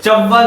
54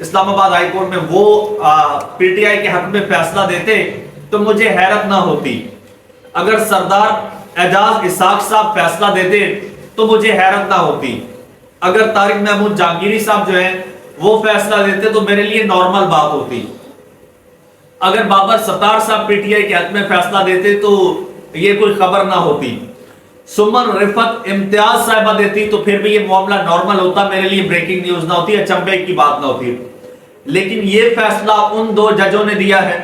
اسلام آباد high court میں وہ پی ٹی آئی کے حق میں فیصلہ دیتے تو مجھے حیرت نہ ہوتی. اگر سردار اعجاز اسحاق صاحب فیصلہ دیتے تو مجھے حیرت نہ ہوتی. اگر طارق محمود جہانگیری صاحب جو ہیں وہ فیصلہ دیتے تو میرے لیے نارمل بات ہوتی. اگر بابر ستار صاحب پی ٹی آئی کے حق میں فیصلہ دیتے تو یہ کوئی خبر نہ ہوتی. سمن رفت امتیاز صاحبہ دیتی تو پھر بھی یہ معاملہ نارمل ہوتا, میرے لیے بریکنگ نیوز نہ ہوتی, اچنبے کی بات نہ ہوتی. لیکن یہ فیصلہ ان دو ججوں نے دیا ہے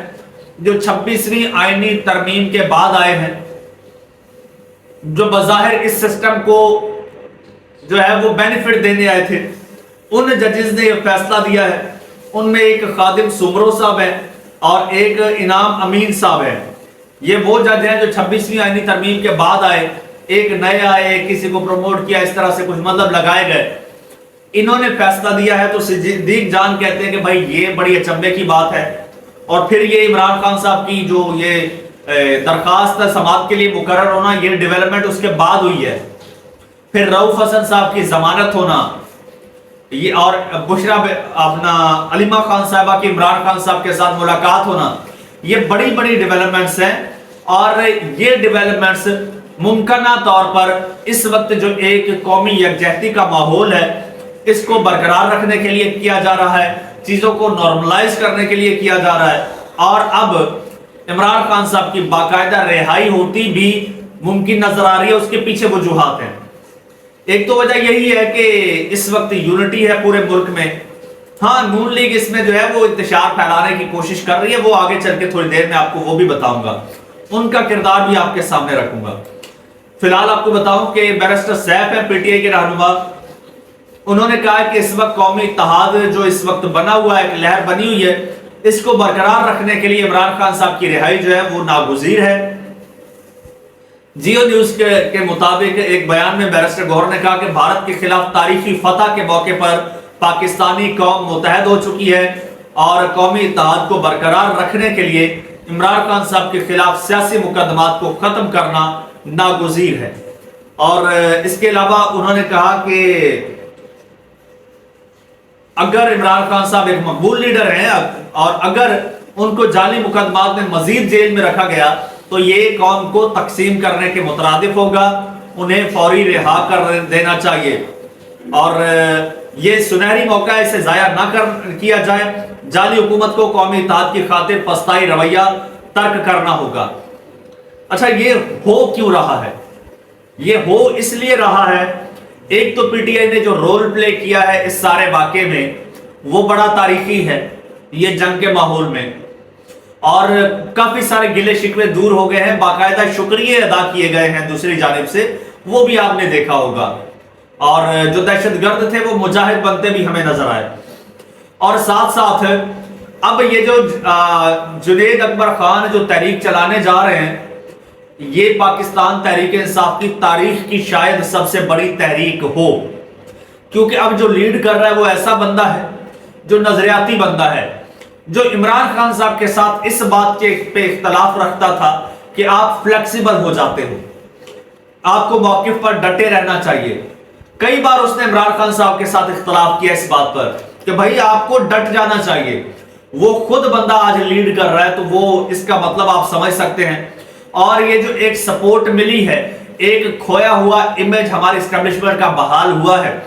جو 26ویں آئینی ترمیم کے بعد آئے ہیں, جو بظاہر اس سسٹم کو جو ہے وہ بینیفٹ دینے آئے تھے. ان ججز نے یہ فیصلہ دیا ہے. ان میں ایک خادم سمرو صاحب ہے اور ایک انعام امین صاحب ہے. یہ وہ جج ہیں جو 26ویں آئینی ترمیم کے بعد آئے, ایک نئے آئے, کسی کو پروموٹ کیا, اس طرح سے کچھ مطلب لگائے گئے. انہوں نے فیصلہ دیا ہے تو صدیق جان کہتے ہیں کہ بھائی یہ بڑی اچنبے کی بات ہے. اور پھر یہ عمران خان صاحب کی جو یہ درخواست سماعت کے لیے مقرر ہونا, یہ ڈیولپمنٹ اس کے بعد ہوئی ہے. پھر رؤف حسن صاحب کی ضمانت ہونا, یہ اور بشرا اپنا علیمہ خان صاحبہ کی عمران خان صاحب کے ساتھ ملاقات ہونا, یہ بڑی بڑی ڈیولپمنٹس ہیں. اور یہ ڈیولپمنٹس ممکنہ طور پر اس وقت جو ایک قومی یکجہتی کا ماحول ہے اس کو برقرار رکھنے کے لیے کیا جا رہا ہے, چیزوں کو نارملائز کرنے کے لیے کیا جا رہا ہے. اور اب عمران خان صاحب کی باقاعدہ رہائی ہوتی بھی ممکن نظر آ رہی ہے. اس کے پیچھے وجوہات ہیں. ایک تو وجہ یہی ہے کہ اس وقت یونٹی ہے پورے ملک میں. ہاں, نون لیگ اس میں جو ہے وہ انتشار پھیلانے کی کوشش کر رہی ہے, وہ آگے چل کے تھوڑی دیر میں آپ کو وہ بھی بتاؤں گا, ان کا کردار بھی آپ کے سامنے رکھوں گا. فی الحال آپ کو بتاؤں کہ بیرسٹر سیف ہے پی ٹی آئی کے رہنما, انہوں نے کہا کہ اس وقت قومی اتحاد جو اس وقت بنا ہوا ہے, ایک لہر بنی ہوئی ہے, اس کو برقرار رکھنے کے لیے عمران خان صاحب کی رہائی جو ہے وہ ناگزیر ہے. جیو نیوز کے مطابق ایک بیان میں بیرسٹر گوہر نے کہا کہ بھارت کے خلاف تاریخی فتح کے موقع پر پاکستانی قوم متحد ہو چکی ہے اور قومی اتحاد کو برقرار رکھنے کے لیے عمران خان صاحب کے خلاف سیاسی مقدمات کو ختم کرنا ناگزیر ہے. اور اس کے علاوہ انہوں نے کہا کہ اگر عمران خان صاحب ایک مقبول لیڈر ہیں اور اگر ان کو جعلی مقدمات میں مزید جیل میں رکھا گیا تو یہ قوم کو تقسیم کرنے کے مترادف ہوگا, انہیں فوری رہا کر دینا چاہیے اور یہ سنہری موقع ہے, اسے ضائع نہ کیا جائے. جعلی حکومت کو قومی اتحاد کی خاطر پستائی رویہ ترک کرنا ہوگا. اچھا, یہ ہو کیوں رہا ہے؟ یہ ہو اس لیے رہا ہے, ایک تو پی ٹی آئی نے جو رول پلے کیا ہے اس سارے واقعے میں وہ بڑا تاریخی ہے یہ جنگ کے ماحول میں, اور کافی سارے گلے شکوے دور ہو گئے ہیں, باقاعدہ شکریہ ادا کیے گئے ہیں دوسری جانب سے, وہ بھی آپ نے دیکھا ہوگا. اور جو دہشت گرد تھے وہ مجاہد بنتے بھی ہمیں نظر آئے. اور ساتھ ساتھ اب یہ جو جنید اکبر خان جو تحریک چلانے جا رہے ہیں, یہ پاکستان تحریک انصاف کی تاریخ کی شاید سب سے بڑی تحریک ہو, کیونکہ اب جو لیڈ کر رہا ہے وہ ایسا بندہ ہے جو نظریاتی بندہ ہے, جو عمران خان صاحب کے ساتھ اس بات کے پہ اختلاف رکھتا تھا کہ آپ فلیکسیبل ہو جاتے ہو, آپ کو موقف پر ڈٹے رہنا چاہیے. کئی بار اس نے عمران خان صاحب کے ساتھ اختلاف کیا اس بات پر کہ بھائی آپ کو ڈٹ جانا چاہیے. وہ خود بندہ آج لیڈ کر رہا ہے تو وہ اس کا مطلب آپ سمجھ سکتے ہیں. اور یہ جو ایک سپورٹ ملی ہے, ایک کھویا ہوا امیج ہماری اسٹیبلشمنٹ کا بحال ہوا ہے,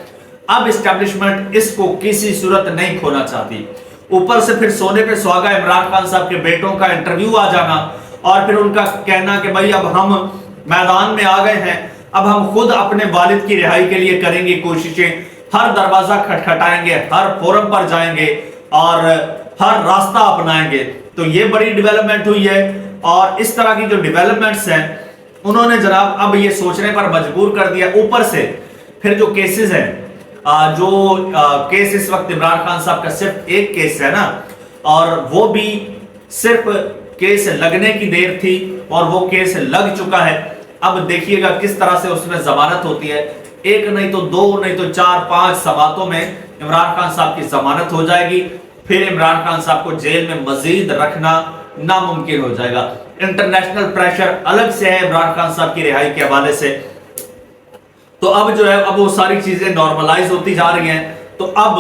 اب اسٹیبلشمنٹ اس کو کسی صورت نہیں کھونا چاہتی. اوپر سے پھر سونے پہ سہاگا عمران خان صاحب کے بیٹوں کا انٹرویو آ جانا اور پھر ان کا کہنا کہ بھائی اب ہم میدان میں آ گئے ہیں, اب ہم خود اپنے والد کی رہائی کے لیے کریں گے کوششیں, ہر دروازہ کھٹکھٹائیں گے, ہر فورم پر جائیں گے اور ہر راستہ اپنائیں گے. تو یہ بڑی ڈیولپمنٹ ہوئی ہے. اور اس طرح کی جو ڈیولپمنٹس ہیں انہوں نے جناب اب یہ سوچنے پر مجبور کر دیا. اوپر سے پھر جو کیسز ہیں, جو کیس اس وقت عمران خان صاحب کا صرف ایک کیس ہے نا, اور وہ بھی صرف کیس لگنے کی دیر تھی اور وہ کیس لگ چکا ہے. اب دیکھیے گا کس طرح سے اس میں ضمانت ہوتی ہے. ایک نہیں تو دو نہیں تو 4-5 سماعتوں میں عمران خان صاحب کی ضمانت ہو جائے گی. پھر عمران خان صاحب کو جیل میں مزید رکھنا ناممکن ہو جائے گا. انٹرنیشنل پریشر الگ سے ہے عمران خان صاحب کی رہائی کے حوالے سے. تو اب جو ہے اب وہ ساری چیزیں نارملائز ہوتی جا رہی ہیں. تو اب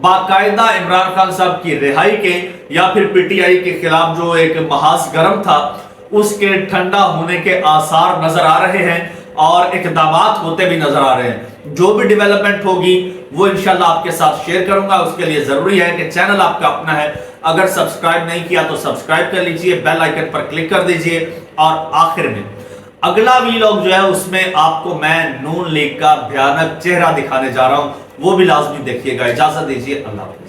باقاعدہ عمران خان صاحب کی رہائی کے یا پھر پی ٹی آئی کے خلاف جو ایک محاذ گرم تھا اس کے ٹھنڈا ہونے کے آثار نظر آ رہے ہیں اور اقدامات ہوتے بھی نظر آ رہے ہیں۔ جو بھی ڈیولپمنٹ ہوگی وہ انشاءاللہ آپ کے ساتھ شیئر کروں گا۔ اس کے لیے ضروری ہے کہ چینل آپ کا اپنا ہے، اگر سبسکرائب نہیں کیا تو سبسکرائب کر لیجئے، بیل آئیکن پر کلک کر دیجئے، اور آخر میں اگلا ویلوگ جو ہے اس میں آپ کو میں نون لیگ کا بھیانک چہرہ دکھانے جا رہا ہوں، وہ بھی لازمی دیکھیے گا۔ اجازت دیجئے، اللہ حافظ۔